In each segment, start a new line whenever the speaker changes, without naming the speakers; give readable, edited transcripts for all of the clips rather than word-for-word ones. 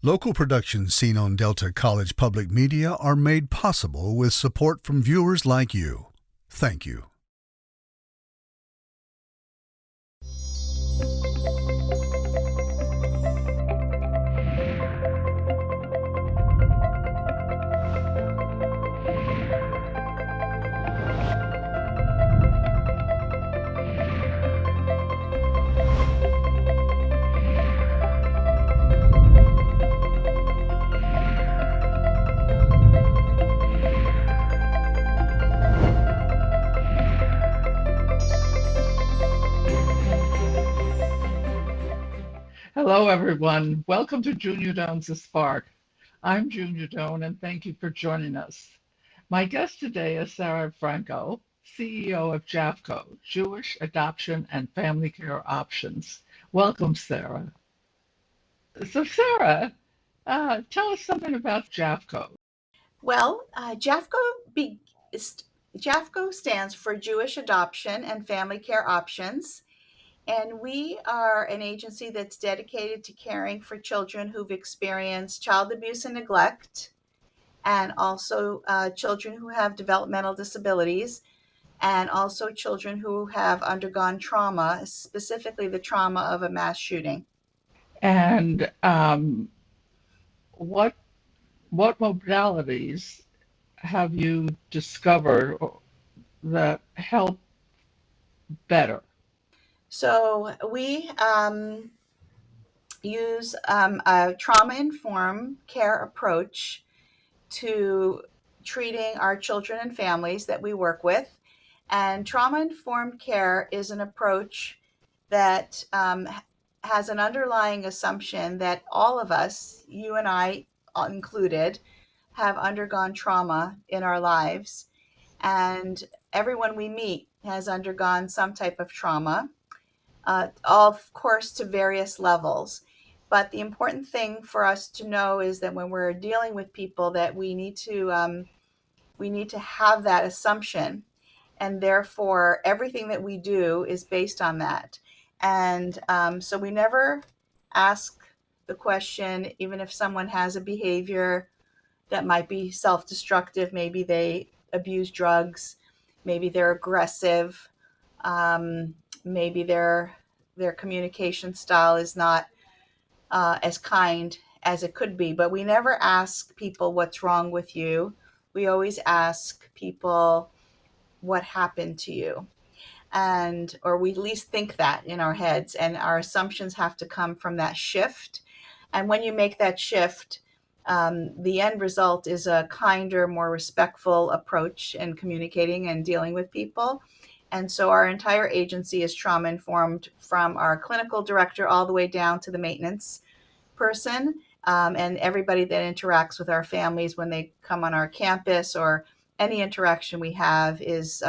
Local productions seen on Delta College Public Media are made possible with support from viewers like you. Thank you.
Hello, everyone. Welcome to Junia Doan's The Spark. I'm Junia Doan, and thank you for joining us. My guest today is Sarah Franco, CEO of JAFCO, Jewish Adoption and Family Care Options. Welcome, Sarah. So, Sarah, tell us something about JAFCO.
Well, JAFCO stands for Jewish Adoption and Family Care Options, and we are an agency that's dedicated to caring for children who've experienced child abuse and neglect, and also children who have developmental disabilities, and also children who have undergone trauma, specifically the trauma of a mass shooting.
And what modalities have you discovered that help better?
So we use a trauma-informed care approach to treating our children and families that we work with. And trauma-informed care is an approach that has an underlying assumption that all of us, you and I included, have undergone trauma in our lives. And everyone we meet has undergone some type of trauma, of course, to various levels. But the important thing for us to know is that when we're dealing with people, that we need to have that assumption, and therefore everything that we do is based on that. And so we never ask the question, even if someone has a behavior that might be self-destructive, maybe they abuse drugs, maybe they're aggressive, maybe their communication style is not as kind as it could be. But we never ask people what's wrong with you. We always ask people what happened to you, and or we at least think that in our heads, and our assumptions have to come from that shift. And when you make that shift, the end result is a kinder, more respectful approach in communicating and dealing with people. And so our entire agency is trauma informed, from our clinical director all the way down to the maintenance person, and everybody that interacts with our families when they come on our campus, or any interaction we have, is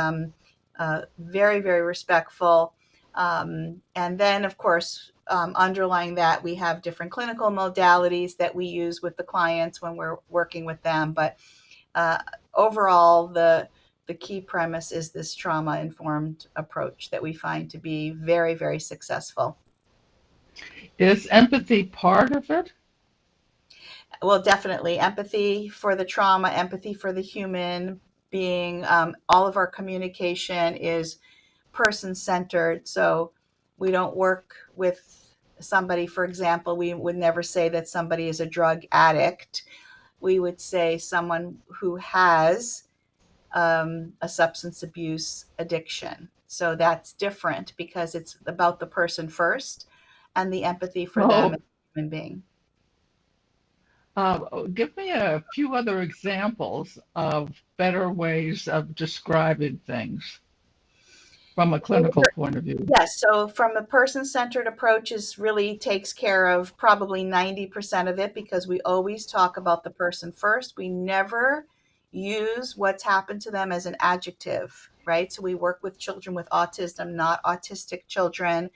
very, very respectful. And then, of course, underlying that, we have different clinical modalities that we use with the clients when we're working with them. But overall, the key premise is this trauma-informed approach that we find to be very, very successful.
Is empathy part of it?
Well, definitely empathy for the trauma, empathy for the human being. All of our communication is person-centered. So we don't work with somebody, for example, we would never say that somebody is a drug addict. We would say someone who has a substance abuse addiction. So that's different because it's about the person first, and the empathy for them as a human being.
Give me a few other examples of better ways of describing things from a clinical point of view.
Yes, so from a person-centered approach is really takes care of probably 90% of it, because we always talk about the person first. We never use what's happened to them as an adjective, right? So we work with children with autism, not autistic children.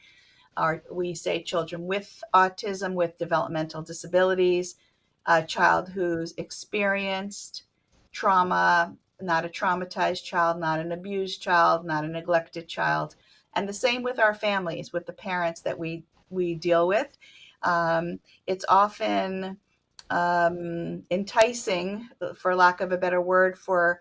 Or we say children with autism, with developmental disabilities, a child who's experienced trauma, not a traumatized child, not an abused child, not a neglected child. And the same with our families, with the parents that we deal with. It's often enticing, for lack of a better word, for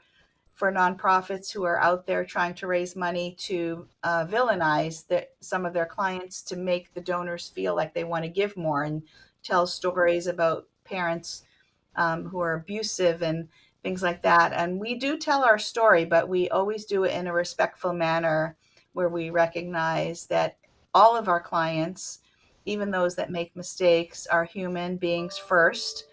nonprofits who are out there trying to raise money to villainize some of their clients to make the donors feel like they want to give more and tell stories about parents who are abusive and things like that. And we do tell our story, but we always do it in a respectful manner where we recognize that all of our clients, even those that make mistakes, are human beings first,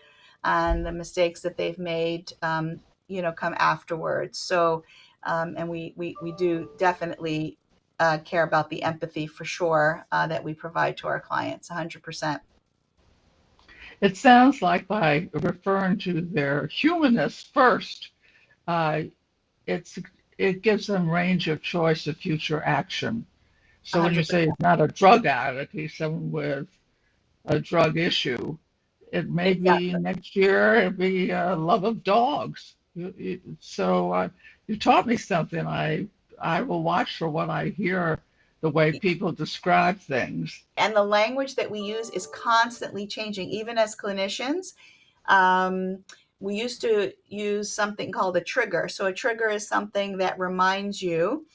and the mistakes that they've made, come afterwards. So, and we do definitely care about the empathy for sure that we provide to our clients, 100%.
It sounds like by referring to their humanness first, uh, it's it gives them range of choice of future action. So when you say
100%.
it's not a drug addict, he's someone with a drug issue, it may be
Exactly.
next year, it'll be a love of dogs. So you taught me something. I will watch for what I hear, the way people describe things.
And the language that we use is constantly changing, even as clinicians. Um, we used to use something called a trigger. So a trigger is something that reminds you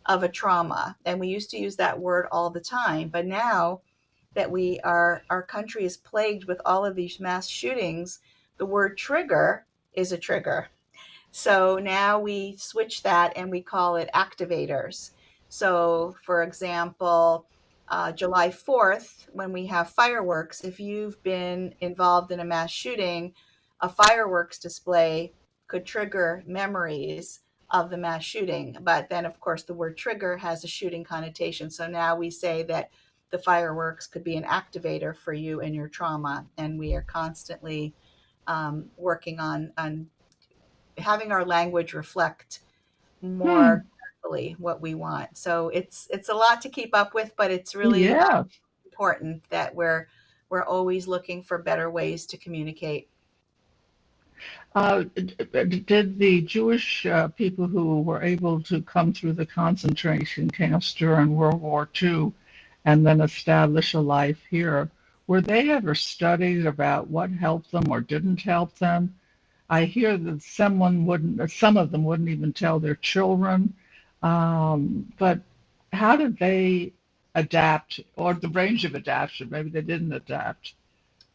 of a trauma, and we used to use that word all the time. But now that our country is plagued with all of these mass shootings, the word trigger is a trigger. So now we switch that and we call it activators. So, for example, July 4th, when we have fireworks, if you've been involved in a mass shooting, a fireworks display could trigger memories of the mass shooting. But then, of course, the word trigger has a shooting connotation. So now we say that the fireworks could be an activator for you and your trauma. And we are constantly working on having our language reflect more
Hmm.
carefully what we want. So it's a lot to keep up with, but it's really
Yeah.
important that we're always looking for better ways to communicate.
Did the Jewish people who were able to come through the concentration camps during World War II and then establish a life here, were they ever studied about what helped them or didn't help them? I hear that some of them wouldn't even tell their children. But how did they adapt, or the range of adaptation? Maybe they didn't adapt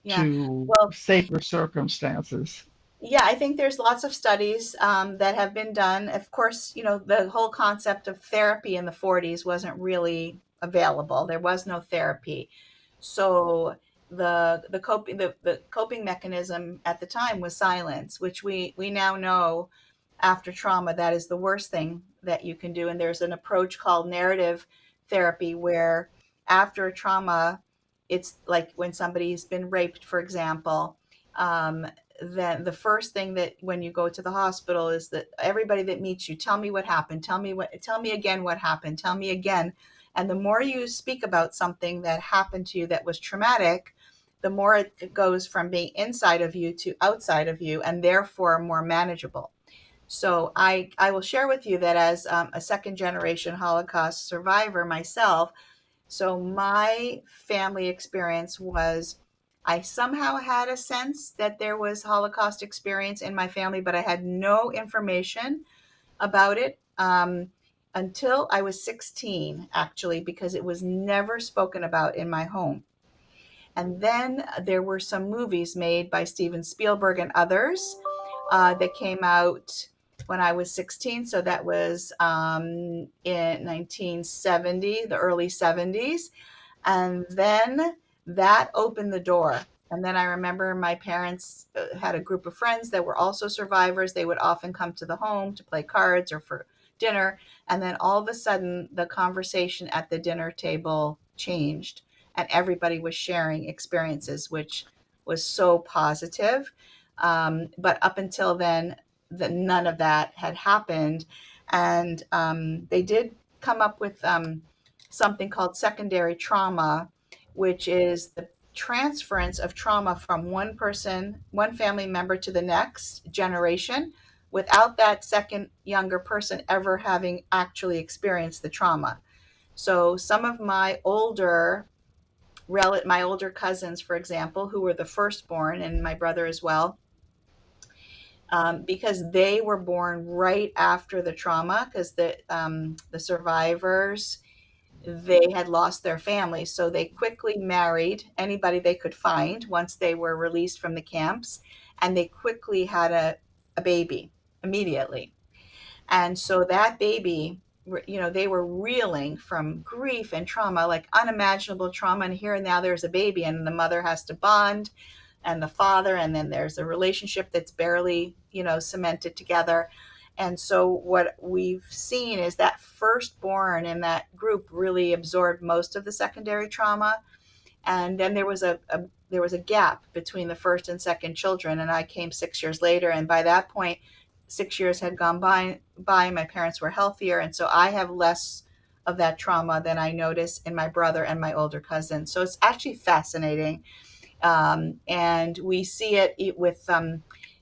Yeah.
to
Well,
safer circumstances.
yeah, I think there's lots of studies that have been done. Of course, the whole concept of therapy in the 40s wasn't really available. There was no therapy. So the coping mechanism at the time was silence, which we now know after trauma that is the worst thing that you can do. And there's an approach called narrative therapy where after a trauma, it's like when somebody's been raped, for example. Um, then the first thing that when you go to the hospital is that everybody that meets you, tell me what happened, tell me again what happened, tell me again. And the more you speak about something that happened to you that was traumatic, the more it goes from being inside of you to outside of you, and therefore more manageable. So I will share with you that as a second generation Holocaust survivor myself, so my family experience was I somehow had a sense that there was Holocaust experience in my family, but I had no information about it until I was 16, actually, because it was never spoken about in my home. And then there were some movies made by Steven Spielberg and others that came out when I was 16. So that was in 1970, the early 70s. And then that opened the door. And then I remember my parents had a group of friends that were also survivors. They would often come to the home to play cards or for dinner. And then all of a sudden, the conversation at the dinner table changed, and everybody was sharing experiences, which was so positive. But up until then, none of that had happened. And they did come up with something called secondary trauma, which is the transference of trauma from one person, one family member to the next generation without that second younger person ever having actually experienced the trauma. So some of my older my older cousins, for example, who were the firstborn, and my brother as well, because they were born right after the trauma, because the survivors, they had lost their families, so they quickly married anybody they could find once they were released from the camps, and they quickly had a baby immediately. And so that baby, they were reeling from grief and trauma, like unimaginable trauma. And here and now there's a baby, and the mother has to bond, and the father, and then there's a relationship that's barely, cemented together. And so what we've seen is that firstborn in that group really absorbed most of the secondary trauma, and then there was a gap between the first and second children, and I came 6 years later, and by that point 6 years had gone by. My parents were healthier, and so I have less of that trauma than I notice in my brother and my older cousin. So it's actually fascinating. And we see it with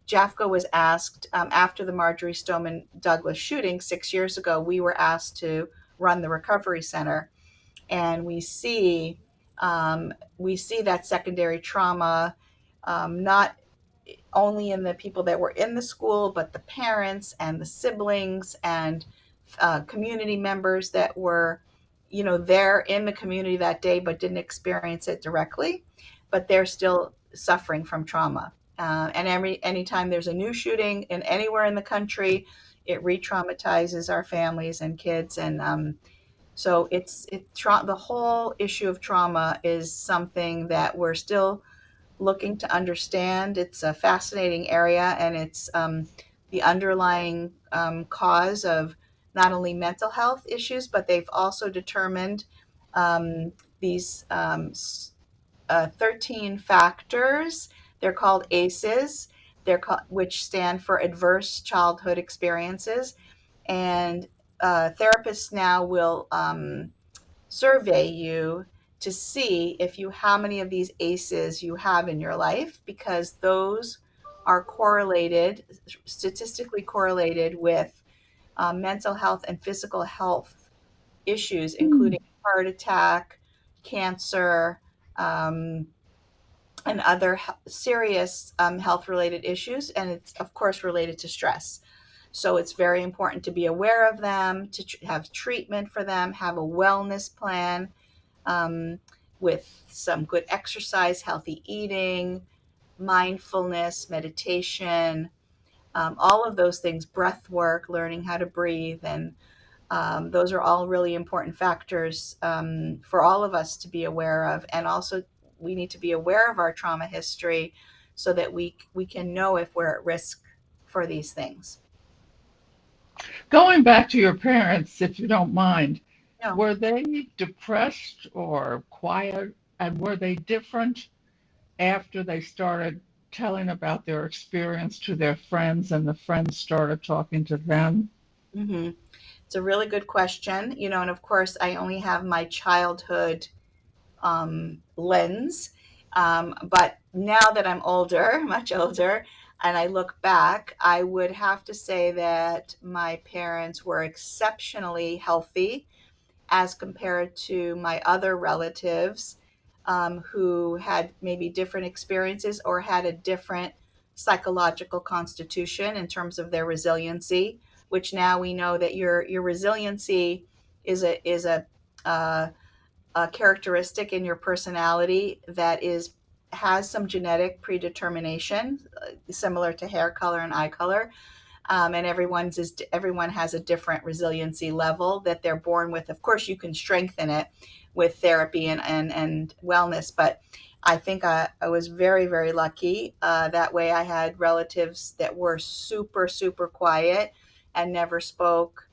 JAFCO was asked, after the Marjorie Stoneman Douglas shooting 6 years ago, we were asked to run the recovery center, and we see that secondary trauma, not only in the people that were in the school, but the parents and the siblings and community members that were, there in the community that day, but didn't experience it directly, but they're still suffering from trauma. And anytime there's a new shooting in anywhere in the country, it re-traumatizes our families and kids. And so the whole issue of trauma is something that we're still looking to understand. It's a fascinating area, and it's the underlying cause of not only mental health issues, but they've also determined these 13 factors. They're called ACEs. Which stand for Adverse Childhood Experiences, and therapists now will survey you to see if you how many of these ACEs you have in your life, because those are statistically correlated with mental health and physical health issues, including heart attack, cancer, and other serious health related issues. And it's, of course, related to stress. So it's very important to be aware of them, to have treatment for them, have a wellness plan, um, with some good exercise, healthy eating, mindfulness, meditation, all of those things, breath work, learning how to breathe. And those are all really important factors for all of us to be aware of. And also, we need to be aware of our trauma history so that we can know if we're at risk for these things.
Going back to your parents, if you don't mind,
No.
were they depressed or quiet? And were they different after they started telling about their experience to their friends and the friends started talking to them?
Hmm. It's a really good question. And of course, I only have my childhood lens. But now that I'm older, much older, and I look back, I would have to say that my parents were exceptionally healthy as compared to my other relatives, who had maybe different experiences or had a different psychological constitution in terms of their resiliency. Which now we know that your resiliency is a characteristic in your personality that has some genetic predetermination, similar to hair color and eye color. And everyone has a different resiliency level that they're born with. Of course, you can strengthen it with therapy and wellness, but I think I was very, very lucky. That way, I had relatives that were super, super quiet and never spoke.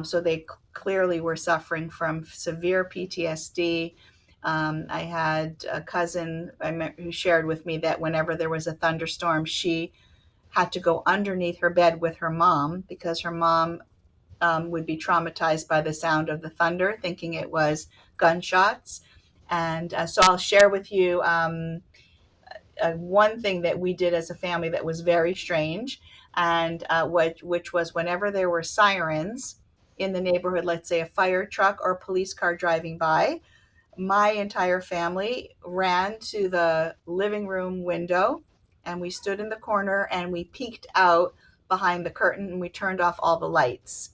So they clearly were suffering from severe PTSD. I had a cousin who shared with me that whenever there was a thunderstorm, she had to go underneath her bed with her mom because her mom would be traumatized by the sound of the thunder, thinking it was gunshots. And so I'll share with you one thing that we did as a family that was very strange, and which was whenever there were sirens in the neighborhood, let's say a fire truck or a police car driving by, my entire family ran to the living room window, and we stood in the corner and we peeked out behind the curtain and we turned off all the lights.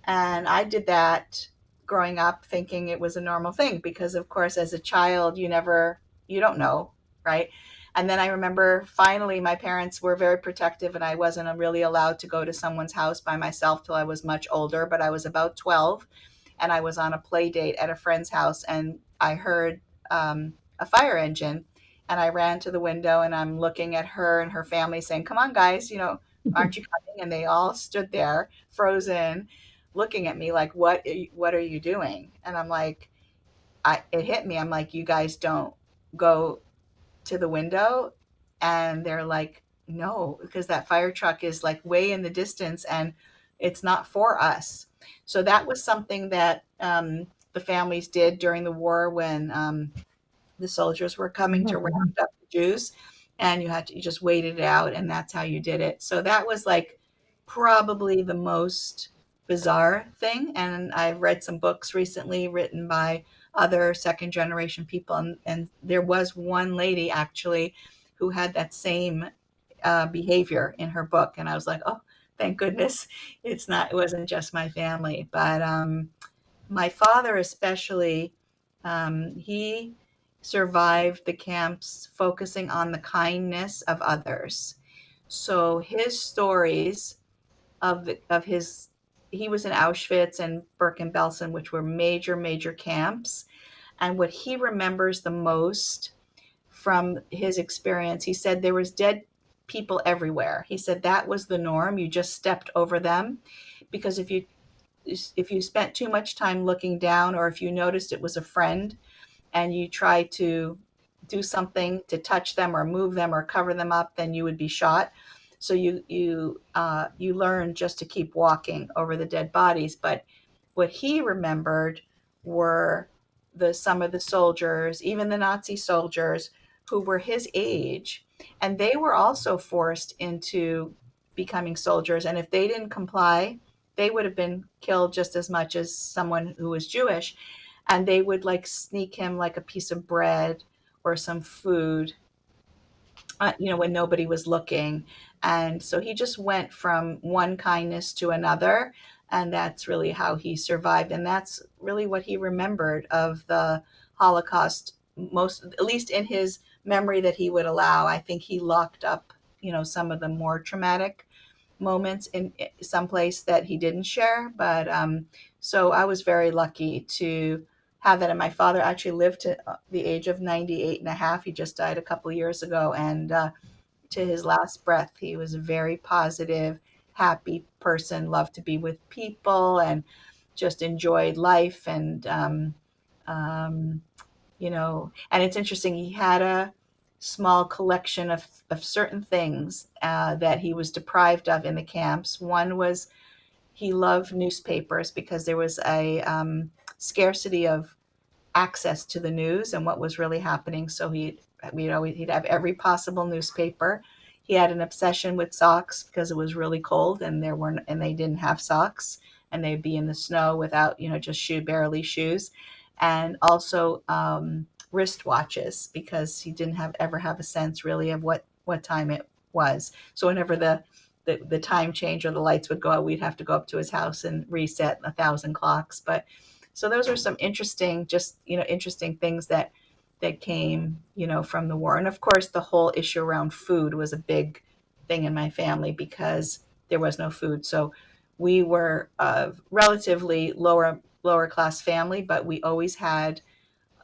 And I did that growing up thinking it was a normal thing because, of course, as a child, you don't know, right? And then I remember finally my parents were very protective and I wasn't really allowed to go to someone's house by myself till I was much older, but I was about 12 and I was on a play date at a friend's house and I heard a fire engine and I ran to the window and I'm looking at her and her family saying, "Come on, guys, aren't you coming?" And they all stood there frozen looking at me like, what are you doing? And I'm like, it hit me. I'm like, you guys don't go to the window. And they're like, no, because that fire truck is like way in the distance and it's not for us. So that was something that the families did during the war when the soldiers were coming to round up the Jews, and you just waited it out, and that's how you did it. So that was like probably the most bizarre thing. And I've read some books recently written by other second generation people, and there was one lady actually who had that same behavior in her book, and I was like, oh, thank goodness it wasn't just my family. But my father especially, he survived the camps focusing on the kindness of others. So his stories of his he was in Auschwitz and Bergen-Belsen, which were major, major camps. And what he remembers the most from his experience, he said there was dead people everywhere. He said that was the norm. You just stepped over them because if you spent too much time looking down or if you noticed it was a friend and you tried to do something to touch them or move them or cover them up, then you would be shot. So you learn just to keep walking over the dead bodies. But what he remembered were some of the soldiers, even the Nazi soldiers who were his age, and they were also forced into becoming soldiers. And if they didn't comply, they would have been killed just as much as someone who was Jewish. And they would like sneak him like a piece of bread or some food, when nobody was looking. And so he just went from one kindness to another. And that's really how he survived. And that's really what he remembered of the Holocaust, most, at least in his memory that he would allow. I think he locked up, some of the more traumatic moments in some place that he didn't share. But so I was very lucky to have that. And my father actually lived to the age of 98 and a half. He just died a couple of years ago. And to his last breath, he was a very positive, happy person, loved to be with people and just enjoyed life. And, um, and it's interesting, he had a small collection of certain things that he was deprived of in the camps. One was he loved newspapers because there was a scarcity of access to the news and what was really happening. So he'd have every possible newspaper. He had an obsession with socks because it was really cold and they didn't have socks and they'd be in the snow without, just barely shoes. And also wristwatches because he didn't ever have a sense really of what time it was. So whenever the time change or the lights would go out, we'd have to go up to his house and reset 1,000 clocks. But so those are some interesting things that came, from the war. And of course, the whole issue around food was a big thing in my family because there was no food. So we were a relatively lower class family, but we always had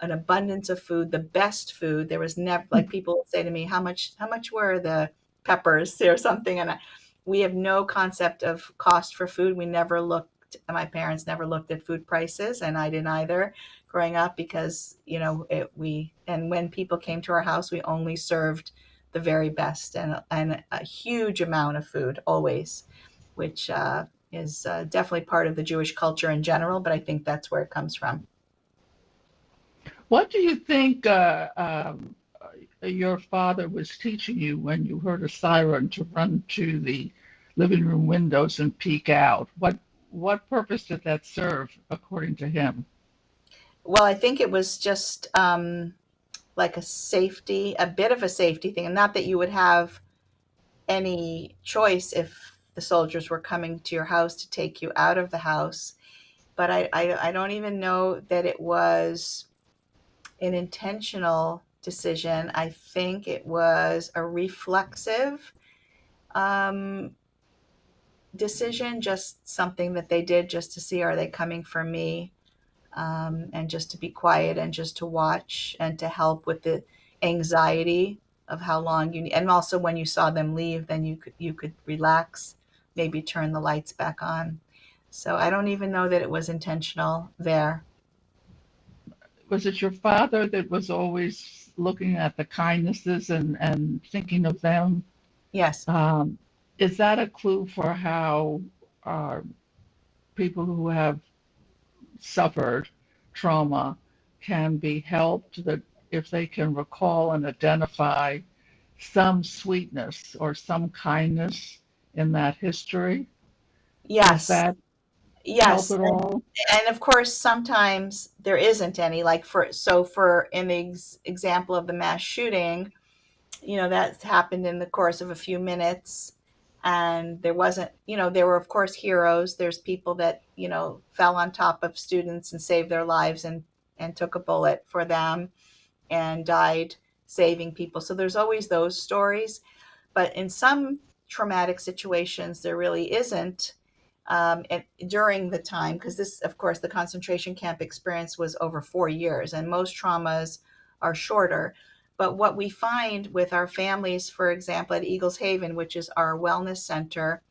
an abundance of food, the best food. There was never, like, people would say to me, how much were the peppers or something? And we have no concept of cost for food. My parents never looked at food prices, and I didn't either growing up because, and when people came to our house, we only served the very best and a huge amount of food always, which is definitely part of the Jewish culture in general, but I think that's where it comes from.
What do you think your father was teaching you when you heard a siren to run to the living room windows and peek out? What purpose did that serve, according to him?
Well, I think it was just like a bit of a safety thing. And not that you would have any choice if the soldiers were coming to your house to take you out of the house. But I don't even know that it was an intentional decision. I think it was a reflexive um, decision, just something that they did just to see, are they coming for me? And just to be quiet and just to watch and to help with the anxiety of how long you need. And also when you saw them leave, then you could relax, maybe turn the lights back on. So I don't even know that it was intentional there.
Was it your father that was always looking at the kindnesses and thinking of them?
Yes.
Um, is that a clue for how uh, people who have suffered trauma can be helped? That if they can recall and identify some sweetness or some kindness in that history, does
Yes.
that help
Yes.
at all?
And of course, sometimes there isn't any. Like for in the example of the mass shooting, that happened in the course of a few minutes, and there wasn't, there were of course heroes. There's people that fell on top of students and saved their lives, and took a bullet for them and died saving people. So there's always those stories, but in some traumatic situations there really isn't. And during the time, because this, of course, the concentration camp experience was over 4 years, and most traumas are shorter. But what we find with our families, for example, at Eagles Haven, which is our wellness center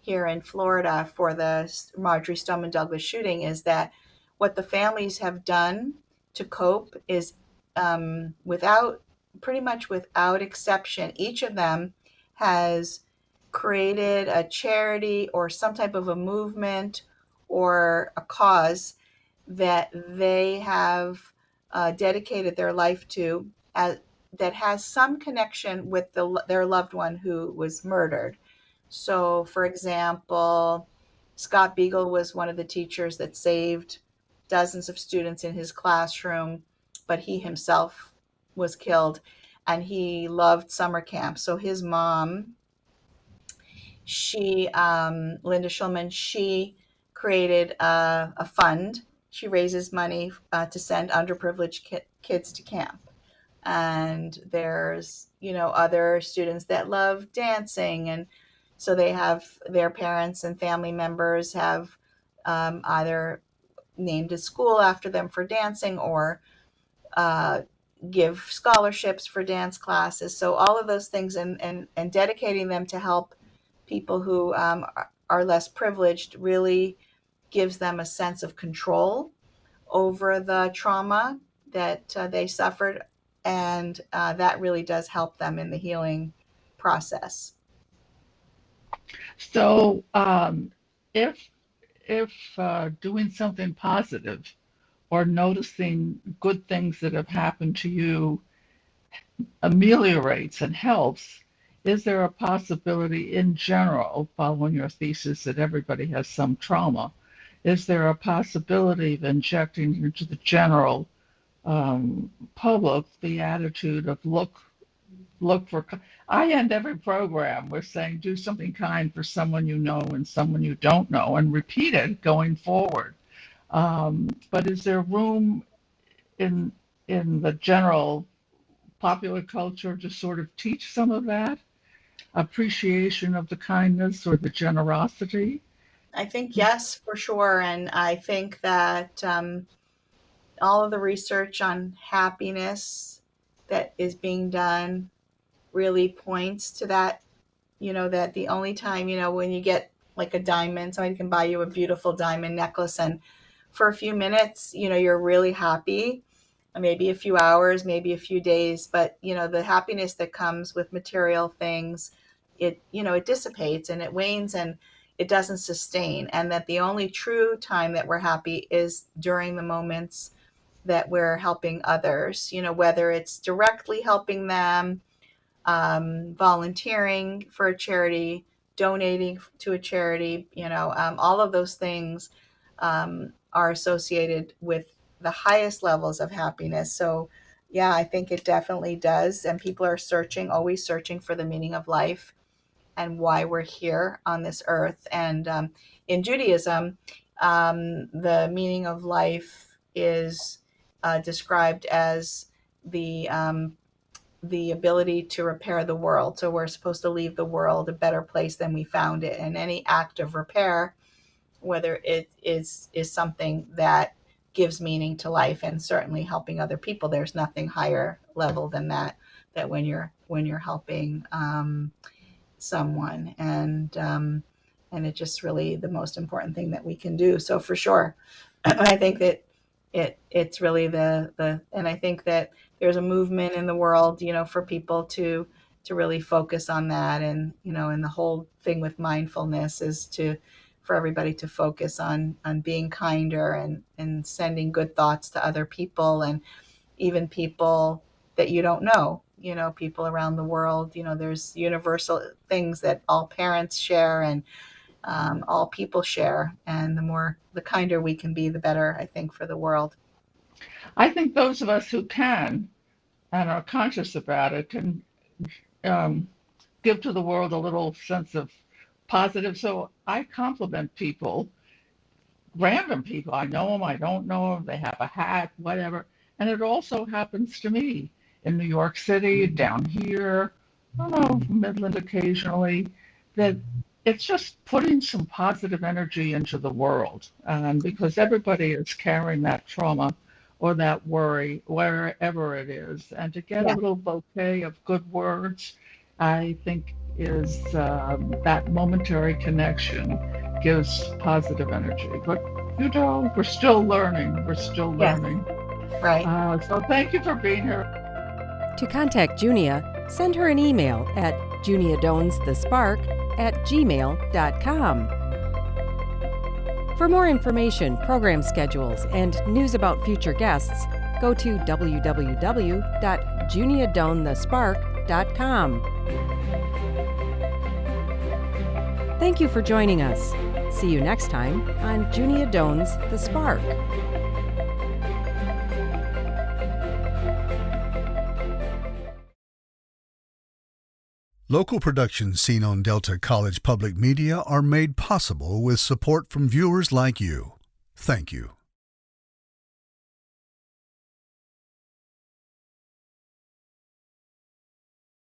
here in Florida for the Marjorie Stoneman Douglas shooting, is that what the families have done to cope is, without pretty much without exception, each of them has created a charity or some type of a movement or a cause that they have dedicated their life to, that has some connection with their loved one who was murdered. So, for example, Scott Beagle was one of the teachers that saved dozens of students in his classroom, but he himself was killed, and he loved summer camp. So his mom, Linda Schulman, she created a fund. She raises money to send underprivileged kids to camp. And there's other students that love dancing, and so they have their parents and family members have either named a school after them for dancing, or uh, give scholarships for dance classes. So all of those things, and dedicating them to help people who are less privileged, really gives them a sense of control over the trauma that they suffered, and that really does help them in the healing process.
So, if doing something positive or noticing good things that have happened to you ameliorates and helps, is there a possibility in general, following your thesis that everybody has some trauma, is there a possibility of injecting into the general public the attitude of look for, I end every program with saying do something kind for someone you know and someone you don't know, and repeat it going forward. But is there room in the general popular culture to sort of teach some of that appreciation of the kindness or the generosity?
I think yes, for sure. And I think that all of the research on happiness that is being done really points to that. That the only time, when you get like a diamond, somebody can buy you a beautiful diamond necklace, and for a few minutes, you're really happy, maybe a few hours, maybe a few days, but the happiness that comes with material things, it dissipates and it wanes, and it doesn't sustain. And that the only true time that we're happy is during the moments that we're helping others, whether it's directly helping them, volunteering for a charity, donating to a charity, all of those things are associated with the highest levels of happiness. So yeah, I think it definitely does. And people are searching, always searching for the meaning of life and why we're here on this earth. And in Judaism, the meaning of life is described as the ability to repair the world. So we're supposed to leave the world a better place than we found it. And any act of repair, whether it is something that gives meaning to life, and certainly helping other people, there's nothing higher level than that. That when you're helping someone, and it's just really the most important thing that we can do. So for sure, I think that it's really and I think that there's a movement in the world, for people to really focus on that. And and the whole thing with mindfulness is for everybody to focus on being kinder and sending good thoughts to other people, and even people that you don't know, people around the world. There's universal things that all parents share, and all people share. And the kinder we can be, the better, I think, for the world.
I think those of us who can and are conscious about it can um, give to the world a little sense of positive. So I compliment people, random people. I know them, I don't know them, they have a hat, whatever. And it also happens to me in New York City, down here, I don't know, Midland occasionally, that it's just putting some positive energy into the world. Because everybody is carrying that trauma or that worry, wherever it is. And to get a
Yeah.
little bouquet of good words, I think is that momentary connection gives positive energy. But we're still learning. We're still
Yes.
learning.
Right.
So thank you for being here.
To contact Junia, send her an email at juniadonsthespark@gmail.com. For more information, program schedules, and news about future guests, go to www.juniadonthespark.com. Thank you for joining us. See you next time on Junia Doan's The Spark.
Local productions seen on Delta College Public Media are made possible with support from viewers like you. Thank you.